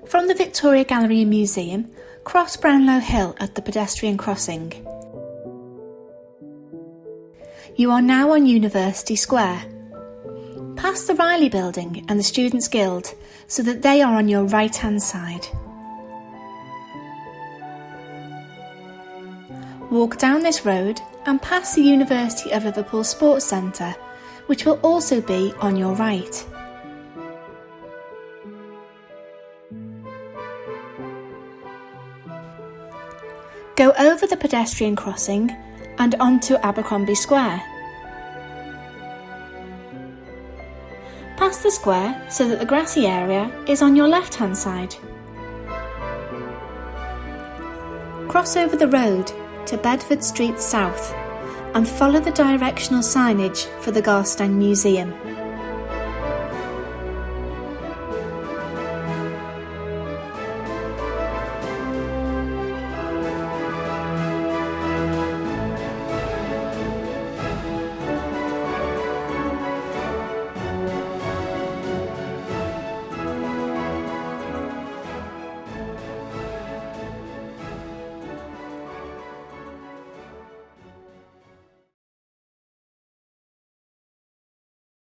From the Victoria Gallery and Museum, cross Brownlow Hill at the pedestrian crossing. You are now on University Square. Pass the Riley Building and the Students' Guild so that they are on your right-hand side. Walk down this road and past the University of Liverpool Sports Centre, which will also be on your right. Go over the pedestrian crossing and onto Abercrombie Square. Pass the square so that the grassy area is on your left-hand side. Cross over the road to Bedford Street South and follow the directional signage for the Garstang Museum.